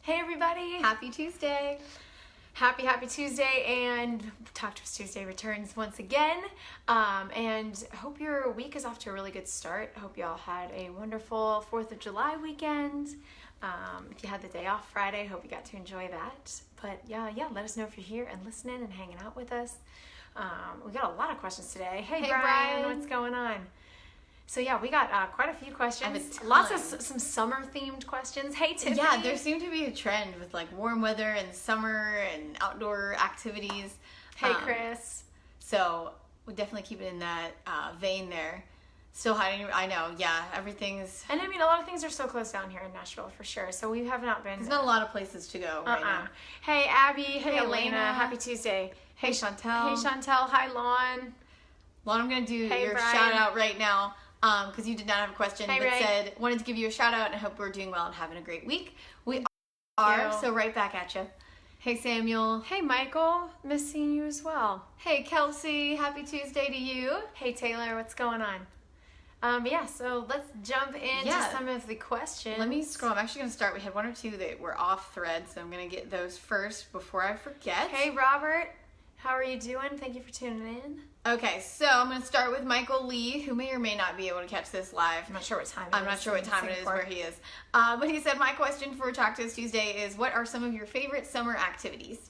Hey everybody! Happy Tuesday! Happy Tuesday, and Talk to Us Tuesday returns once again. And I hope your week is off to a really good start. I hope y'all had a wonderful 4th of July weekend. If you had the day off Friday, hope you got to enjoy that. But yeah, let us know if you're here and listening and hanging out with us. We got a lot of questions today. Hey Brian, what's going on? So yeah, we got quite a few questions. Lots of some summer themed questions. Hey Tiffany. Yeah, there seemed to be a trend with like warm weather and summer and outdoor activities. Hey Chris. So we'll definitely keep it in that vein there. Still hiding, I know, yeah, everything's... And I mean, a lot of things are so close down here in Nashville for sure, so we have not been... There's not a lot of places to go right now. Hey Abby, hey Elena, happy Tuesday. Hey Chantel. Hey Chantel, hi Lon. Lon, I'm going to do your Brian. shout out right now. Because you did not have a question, hey, but Ray. said, wanted to give you a shout out and I hope we're doing well and having a great week. We are, so right back at you. Hey Samuel. Hey Michael, miss seeing you as well. Hey Kelsey, happy Tuesday to you. Hey Taylor, what's going on? Yeah, so let's jump into some of the questions. Let me scroll. I'm actually going to start. We had one or two that were off thread, so I'm going to get those first before I forget. Hey Robert, how are you doing? Thank you for tuning in. Okay, so I'm going to start with Michael Lee, who may or may not be able to catch this live. I'm not sure what time it is. I'm not sure what time it is where he is. But he said, my question for Talk to Us Tuesday is, what are some of your favorite summer activities?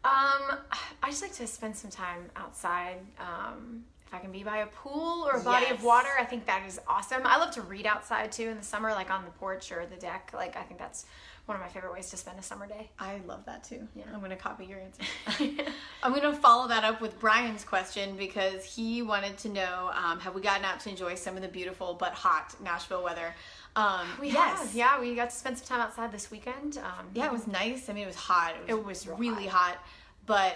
I just like to spend some time outside. If I can be by a pool or a body of water, I think that is awesome. I love to read outside too in the summer, like on the porch or the deck. Like, I think that's one of my favorite ways to spend a summer day. I love that too. Yeah. I'm going to copy your answer. I'm going to follow that up with Brian's question because he wanted to know, have we gotten out to enjoy some of the beautiful but hot Nashville weather? We have. Yeah, we got to spend some time outside this weekend. Yeah, it was nice. I mean, it was hot. It was really hot. But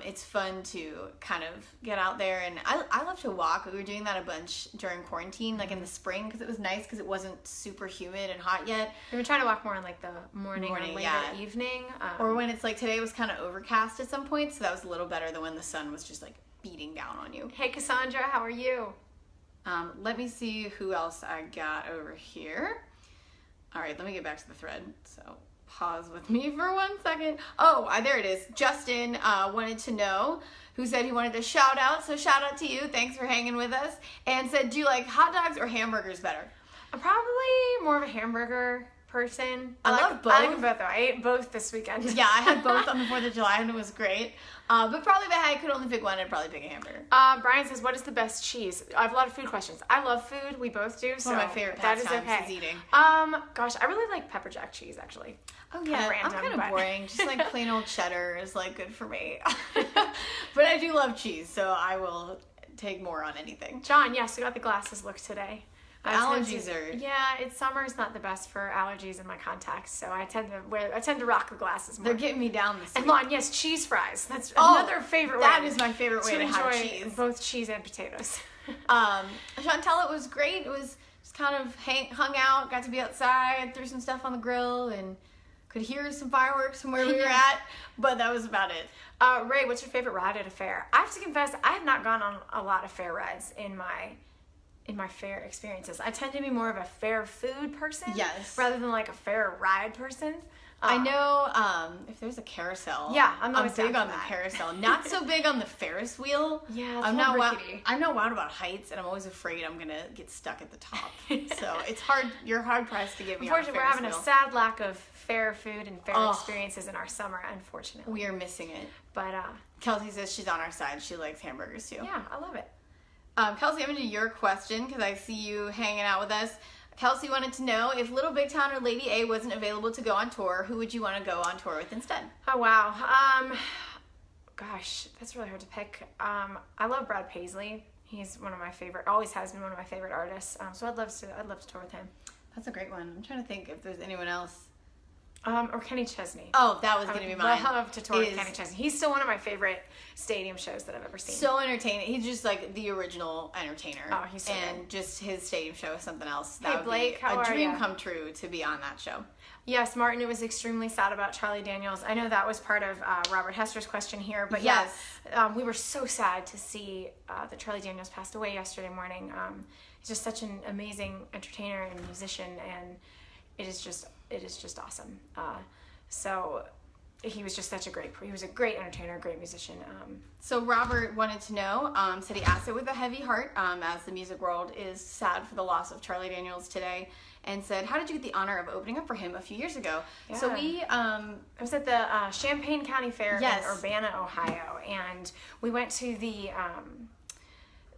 it's fun to kind of get out there, and I love to walk. We were doing that a bunch during quarantine, like in the spring, because it was nice because it wasn't super humid and hot yet. We were trying to walk more in like the morning or later evening. Or when it's like today was kind of overcast at some point, so that was a little better than when the sun was just like beating down on you. Hey Cassandra, how are you? Let me see who else I got over here. All right, let me get back to the thread. So pause with me for 1 second. Oh, there it is. Justin wanted to know, who said he wanted a shout out. So shout out to you. Thanks for hanging with us. And said, do you like hot dogs or hamburgers better? I'm probably more of a hamburger person. I love both. I like them both though. I ate both this weekend. Yeah, I had both on the 4th of July and it was great. But probably if I could only pick one, I'd probably pick a hamburger. Brian says, what is the best cheese? I have a lot of food questions. I love food. We both do. So one of my favorite pastimes is eating. Gosh, I really like pepper jack cheese actually. Oh yeah, I'm kind of boring. Just like plain old cheddar is like good for me. But I do love cheese, so I will take more on anything. John, yes, we got the glasses look today. Allergies are... Yeah, summer is not the best for allergies in my contacts, so I tend to rock the glasses more. They're getting me down this week. And Lon, yes, cheese fries. That's another favorite way. That is my favorite way to have cheese. Both cheese and potatoes. Chantel, it was great. It was just kind of hung out, got to be outside, threw some stuff on the grill, and could hear some fireworks from where we were at, but that was about it. Ray, what's your favorite ride at a fair? I have to confess, I have not gone on a lot of fair rides in my fair experiences. I tend to be more of a fair food person, rather than like a fair ride person. I know if there's a carousel. Yeah, I'm big on the carousel. Not so big on the Ferris wheel. Yeah, I'm not wild about heights, and I'm always afraid I'm gonna get stuck at the top. So it's hard. You're hard pressed to get me. Unfortunately, we're having a sad lack of fair food and fair experiences in our summer. Unfortunately, we are missing it. But Kelsey says she's on our side. She likes hamburgers too. Yeah, I love it. Kelsey, I'm going to do your question because I see you hanging out with us. Kelsey wanted to know, if Little Big Town or Lady A wasn't available to go on tour, who would you want to go on tour with instead? Oh, wow. Gosh, that's really hard to pick. I love Brad Paisley. He's one of my favorite, always has been one of my favorite artists. So I'd love to tour with him. That's a great one. I'm trying to think if there's anyone else. Or Kenny Chesney. Oh, that was going to be mine. I love to tour with Kenny Chesney. He's still one of my favorite stadium shows that I've ever seen. So entertaining. He's just like the original entertainer. Oh, he's so And good. Just his stadium show is something else. Hey, that Blake, would be a dream come true to be on that show. Yes, Martin, it was extremely sad about Charlie Daniels. I know that was part of Robert Hester's question here, but yes, we were so sad to see that Charlie Daniels passed away yesterday morning. He's just such an amazing entertainer and musician, and it is just awesome. So he was just he was a great entertainer, a great musician. So Robert wanted to know, said he asked it with a heavy heart, as the music world is sad for the loss of Charlie Daniels today, and said, how did you get the honor of opening up for him a few years ago? Yeah. So we... I was at the Champaign County Fair Yes. in Urbana, Ohio, and we went to the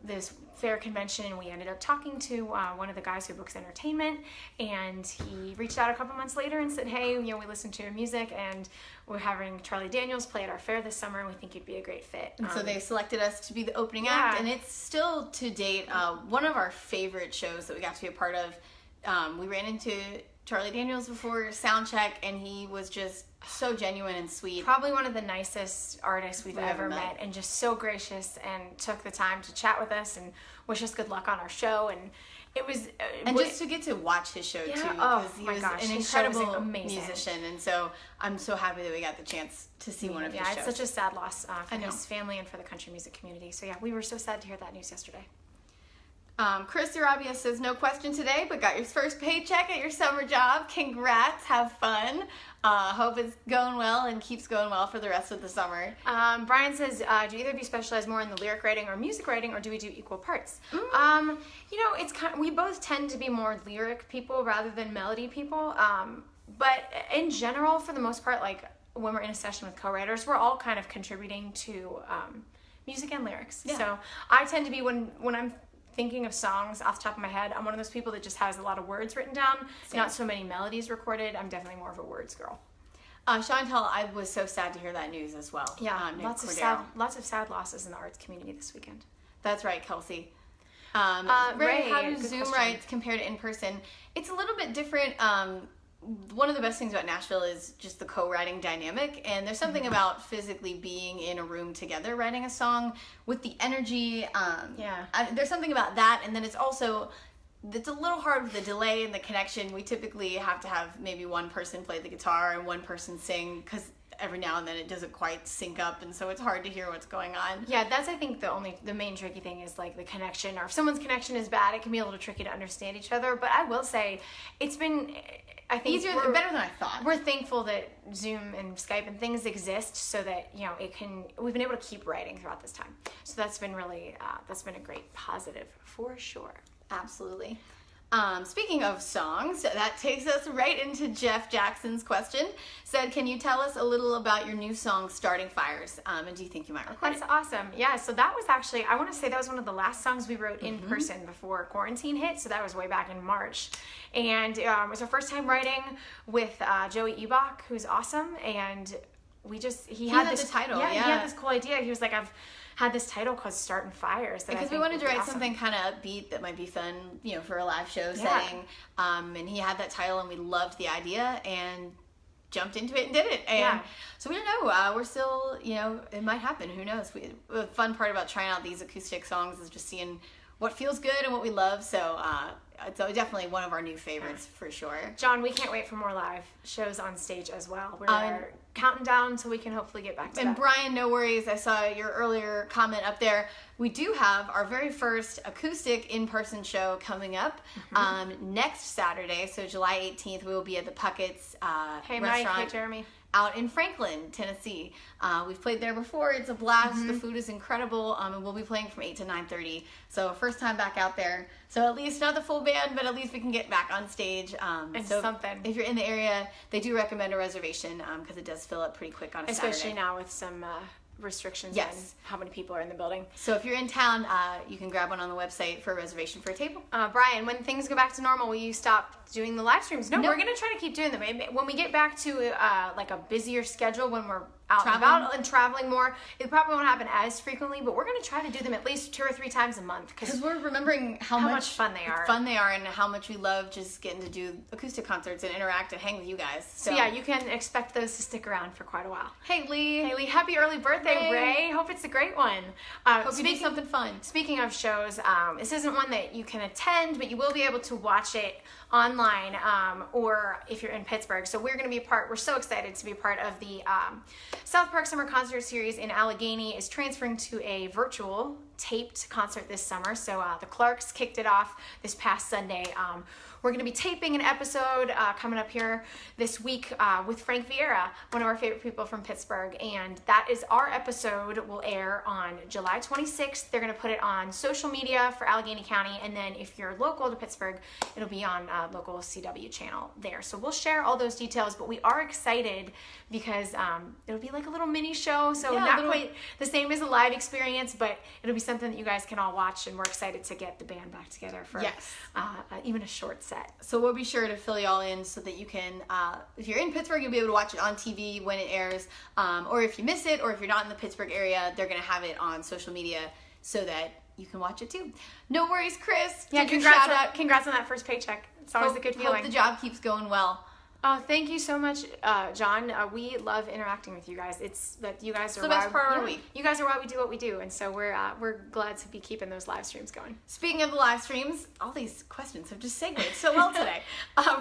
this fair convention, and we ended up talking to one of the guys who books entertainment, and he reached out a couple months later and said, hey, we listened to your music, and we're having Charlie Daniels play at our fair this summer, and we think you'd be a great fit. And so they selected us to be the opening act, and it's still, to date, one of our favorite shows that we got to be a part of. We ran into Charlie Daniels before soundcheck, and he was just so genuine and sweet. Probably one of the nicest artists we've ever met, and just so gracious, and took the time to chat with us and wish us good luck on our show. And it was just to get to watch his show too, oh because he my was gosh, an his show was incredible amazing. musician, and so I'm so happy that we got the chance to see one of his shows. It's such a sad loss for his family and for the country music community. So yeah, we were so sad to hear that news yesterday. Chris Arabia says, no question today, but got your first paycheck at your summer job. Congrats, have fun. Hope it's going well and keeps going well for the rest of the summer. Brian says, do either of you specialize more in the lyric writing or music writing, or do we do equal parts? It's we both tend to be more lyric people rather than melody people. But in general, for the most part, like when we're in a session with co-writers, we're all kind of contributing to music and lyrics. Yeah. So I tend to be, when I'm thinking of songs off the top of my head, I'm one of those people that just has a lot of words written down, not so many melodies recorded. I'm definitely more of a words girl. Chantel, I was so sad to hear that news as well. Yeah, lots of sad losses in the arts community this weekend. That's right, Kelsey. Ray, how do good Zoom question. rights compare to in-person? It's a little bit different. One of the best things about Nashville is just the co-writing dynamic, and there's something about physically being in a room together writing a song with the energy. There's something about that, and then it's a little hard with the delay and the connection. We typically have to have maybe one person play the guitar and one person sing, because every now and then it doesn't quite sync up, and so it's hard to hear what's going on. Yeah, that's, I think, the main tricky thing is like the connection, or if someone's connection is bad, it can be a little tricky to understand each other. But I will say, it's been, I think, better than I thought. We're thankful that Zoom and Skype and things exist so that, we've been able to keep writing throughout this time. So that's been really, that's been a great positive for sure. Absolutely. Speaking of songs, that takes us right into Jeff Jackson's question. Said, can you tell us a little about your new song, Starting Fires? And do you think you might record That's awesome. Yeah, so that was actually, I want to say that was one of the last songs we wrote in person before quarantine hit. So that was way back in March. And it was our first time writing with Joey Ebach, who's awesome. And he had this title. Yeah, he had this cool idea. He was like, I've had this title called Starting Fires. Because we wanted to write something kind of upbeat that might be fun, for a live show setting. And he had that title, and we loved the idea and jumped into it and did it. And so we don't know. We're still, it might happen. Who knows? The fun part about trying out these acoustic songs is just seeing what feels good and what we love. So it's definitely one of our new favorites for sure. John, we can't wait for more live shows on stage as well. We're counting down so we can hopefully get back to that. And Brian, no worries. I saw your earlier comment up there. We do have our very first acoustic in-person show coming up next Saturday. So July 18th, we will be at the Puckett's Hey, restaurant. Mike. Hey, Jeremy. Out in Franklin, Tennessee. We've played there before. It's a blast. The food is incredible. And we'll be playing from 8 to 9:30. So first time back out there. So at least not the full band, but at least we can get back on stage. So something. If you're in the area, they do recommend a reservation because it does fill up pretty quick on a Especially Saturday. now with some restrictions Yes. on how many people are in the building. So if you're in town, you can grab one on the website for a reservation for a table. Brian, when things go back to normal, will you stop doing the live streams? No, Nope. we're going to try to keep doing them. When we get back to like a busier schedule, when we're out and Traveling. about and traveling more, it probably won't happen as frequently, but we're going to try to do them at least 2 or 3 times a month. Because we're remembering how much fun they are. And how much we love just getting to do acoustic concerts and interact and hang with you guys. So yeah, you can expect those to stick around for quite a while. Hey, Lee. Hey, Lee, happy early birthday, Ray. Hope it's a great one. Hope you do something fun. Speaking of shows, this isn't one that you can attend, but you will be able to watch it online or if you're in Pittsburgh. So we're going to be we're so excited to be part of the South Park Summer Concert Series in Allegheny is transferring to a virtual taped concert this summer. So the Clarks kicked it off this past Sunday. We're going to be taping an episode coming up here this week with Frank Vieira, one of our favorite people from Pittsburgh. And that is our episode, will air on July 26th. They're going to put it on social media for Allegheny County. And then if you're local to Pittsburgh, it'll be on local CW channel there. So we'll share all those details, but we are excited because it'll be like a little mini show. So not quite the same as a live experience, but it'll be something that you guys can all watch. And we're excited to get the band back together for even a short set. So we'll be sure to fill you all in so that you can, if you're in Pittsburgh, you'll be able to watch it on TV when it airs. Or if you miss it, or if you're not in the Pittsburgh area, they're going to have it on social media so that you can watch it too. No worries, Chris. Yeah, congrats on that first paycheck. It's always a good feeling. Hope the job keeps going well. Oh, thank you so much, John. We love interacting with you guys. It's that you guys are the best part of our week. You guys are why we do what we do, and so we're glad to be keeping those live streams going. Speaking of the live streams, all these questions have just segued so well today.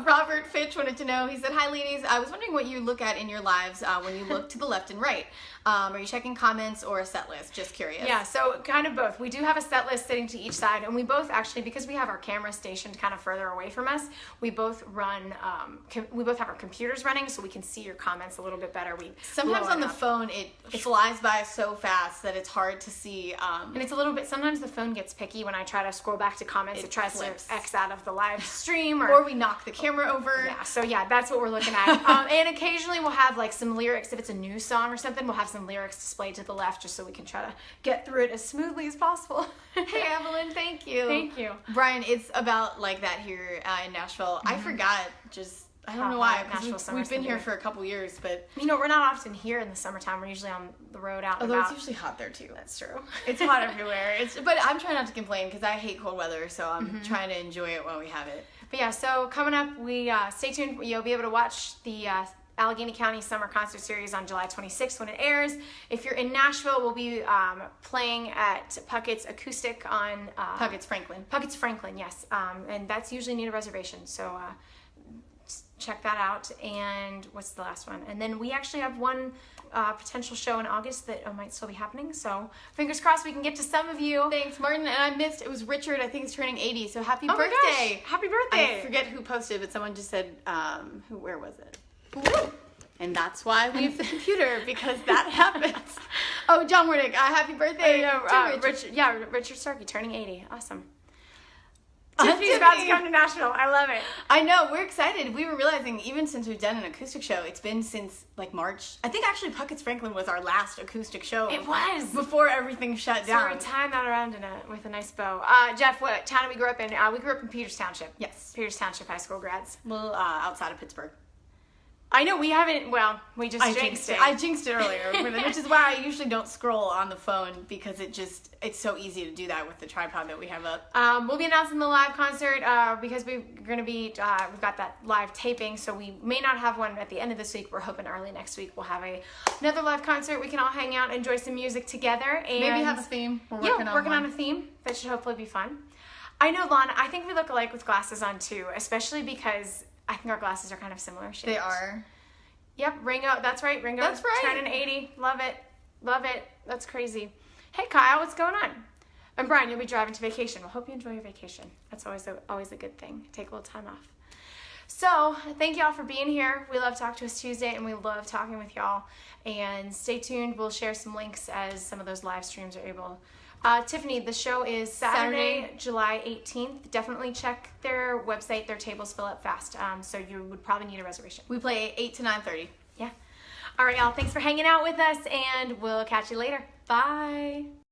Robert Fitch wanted to know. He said, "Hi, ladies. I was wondering what you look at in your lives when you look to the left and right. Are you checking comments or a set list? Just curious." Yeah, so kind of both. We do have a set list sitting to each side, and we both actually, because we have our camera stationed kind of further away from us, we both run. We both have our computers running, so we can see your comments a little bit better. Sometimes on the phone it flies by so fast that it's hard to see. And it's a little bit. Sometimes the phone gets picky when I try to scroll back to comments. It tries to X out of the live stream, or we knock the camera over. Yeah, so that's what we're looking at. And occasionally we'll have like some lyrics. If it's a new song or something, we'll have some lyrics displayed to the left just so we can try to get through it as smoothly as possible. Hey, Evelyn, thank you. Thank you. Brian, it's about like that here in Nashville. Mm-hmm. I forgot I don't know why, because we've been here for a couple years, but... we're not often here in the summertime. We're usually on the road out and about. Although it's usually hot there, too. That's true. It's hot everywhere. But I'm trying not to complain, because I hate cold weather, so I'm trying to enjoy it while we have it. But yeah, so coming up, we stay tuned. You'll be able to watch the Allegheny County Summer Concert Series on July 26th when it airs. If you're in Nashville, we'll be playing at Puckett's Acoustic on... Puckett's Franklin. Puckett's Franklin, yes. And that's usually need a reservation, so... check that out. And what's the last one? And then we actually have one potential show in August that might still be happening. So fingers crossed we can get to some of you. Thanks, Martin. And I missed, it was Richard, I think he's turning 80. So happy birthday. My gosh. Happy birthday. I forget who posted, but someone just said, where was it? And that's why we have the computer, because that happens. Oh, John Warnick, happy birthday. Richard Starkey turning 80. Awesome. Tiffany's about to come to Nashville. I love it. I know. We're excited. We were realizing even since we've done an acoustic show, it's been since like March. I think actually Puckett's Franklin was our last acoustic show. It was. Before everything shut down. So we're tying that around with a nice bow. Jeff, what town did we grow up in? We grew up in Peters Township. Yes. Peters Township High School grads. A little outside of Pittsburgh. I know we haven't, we just jinxed it. I jinxed it earlier, which is why I usually don't scroll on the phone, because it's so easy to do that with the tripod that we have up. We'll be announcing the live concert because we're going to be, we've got that live taping, so we may not have one at the end of this week. We're hoping early next week we'll have another live concert. We can all hang out, enjoy some music together. And maybe have a theme. We're working on a theme that should hopefully be fun. I know, Lon, I think we look alike with glasses on too, especially because I think our glasses are kind of similar shaped. They are. Yep, Ringo. That's right. Ringo. That's right. Turning 80. Love it. Love it. That's crazy. Hey, Kyle, what's going on? And Brian, you'll be driving to vacation. Well, hope you enjoy your vacation. That's always a good thing. Take a little time off. So, thank y'all for being here. We love Talk to Us Tuesday, and we love talking with y'all. And stay tuned. We'll share some links as some of those live streams are able. Tiffany, the show is Saturday, July 18th. Definitely check their website. Their tables fill up fast, so you would probably need a reservation. We play 8 to 9:30. Yeah. All right, y'all. Thanks for hanging out with us, and we'll catch you later. Bye.